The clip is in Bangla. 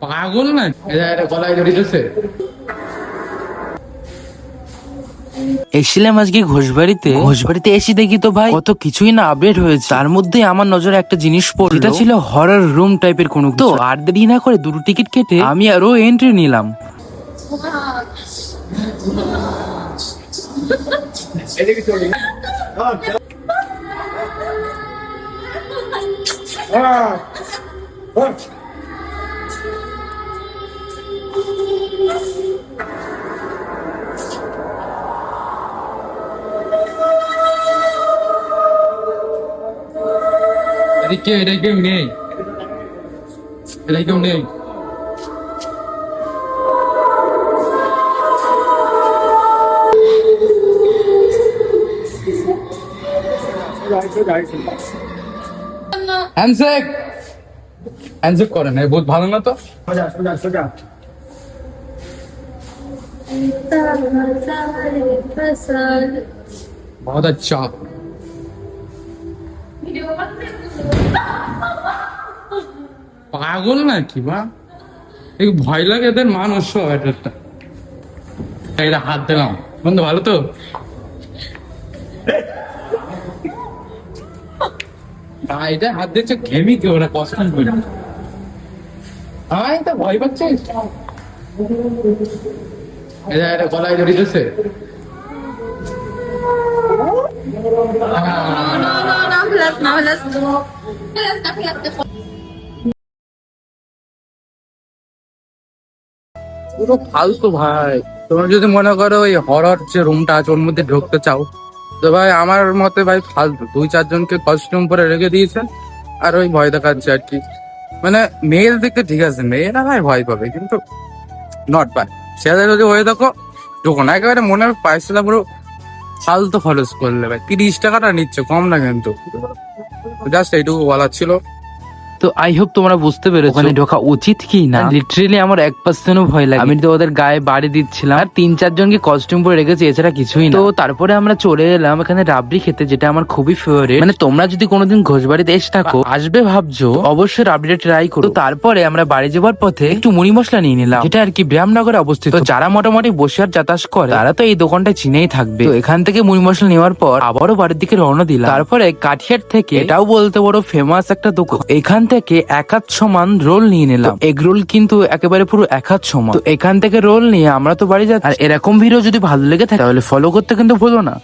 পাগল না এটা গলায় ধরেছে। এসেছিলাম আজকে ঘোষবাড়িতে এসে দেখি তো ভাই কত কিছুই না আপডেট হয়েছে। তার মধ্যে আমার নজরে একটা জিনিস পড়লো, এটা ছিল হরর রুম টাইপের কোনো কিছু। তো আর দেরি না করে দুটো টিকিট কেটে আমি আরো এন্ট্রি নিলাম। এটা কেউ নেই, এটা কেউ নেই। হ্যান্ডশেক করে না, বহুত ভালো না তো। बहुत अच्छा। পাগল নাকি বা এই ভয় লাগে এদের মানুষ সব। এটা হাত দিলাম বন্ধু, ভালো তো? এটা হাত দিচ্ছে ঘেমি কি ওরা কষ্ট করে। তো ভয় পাচ্ছে, এটা গলায় ধরেছে। পুরো ফালতু ভাই। তোমরা যদি মনে করো ওই হরর যে রুমটা আছে ওর মধ্যে ঢুকতে চাও, তো ভাই আমার মতে ভাই ফালতু। 2-4 জনকে কস্টিউম পরে রেখে দিয়েছে আর ওই ভয় দেখাচ্ছে আর কি। মানে মেয়ের দিকে ঠিক আছে, মেয়েরা ভাই ভয় পাবে, কিন্তু নট বাই সেটা যদি হয়ে দেখো ঢুকো না। একেবারে মনে পয়সা পুরো ফালতু খরচ করলে ভাই। 30 টাকাটা নিচ্ছে, কম না কিন্তু। জাস্ট এইটুকু বলার ছিল। তো আই হোপ তোমরা বুঝতে পেরেছো ওখানে ঢোকা উচিত কি না। লিটারেলি আমার 1% ভয় লাগে। আমি তো ওদের গায়ে বাড়ি দিচ্ছিলাম আর 3-4 জনকে কস্টিউম পরে রেখেছি, এছাড়া কিছুই না। তো তারপরে আমরা চলে এলাম এখানে রাবড়ি খেতে, যেটা আমার খুবই ফেভারিট। মানে তোমরা যদি কোনোদিন ঘোষবাড়িতে এসে থাকো, আসবে ভাবছো, অবশ্যই রাবড়িটা ট্রাই করো। তো তারপরে আমরা বাড়ি যাওয়ার পথে একটু মুড়ি মশলা নিয়ে নিলাম, যেটা আর কি ব্যায়ামনগরে অবস্থিত। তো যারা মোটামুটি বসিরহাট যাতায়াত করে তারা তো এই দোকানটা চিনেই থাকবে। তো এখান থেকে মুড়ি মশলা নেওয়ার পর আবারও বাড়ির দিকে রওনা দিলাম। তারপরে কাঠিয়াট থেকে, এটাও বলতে বড় ফেমাস একটা দোকান, এখান থেকে এক হাত সমান রোল নিয়ে নিলাম। এগ রোল কিন্তু একেবারে পুরো এক হাত সমান। তো এখান থেকে রোল নিয়ে আমরা তো বাড়ি যাচ্ছি। আর এরকম ভিডিও যদি ভালো লেগে থাকে তাহলে ফলো করতে কিন্তু ভুলো না।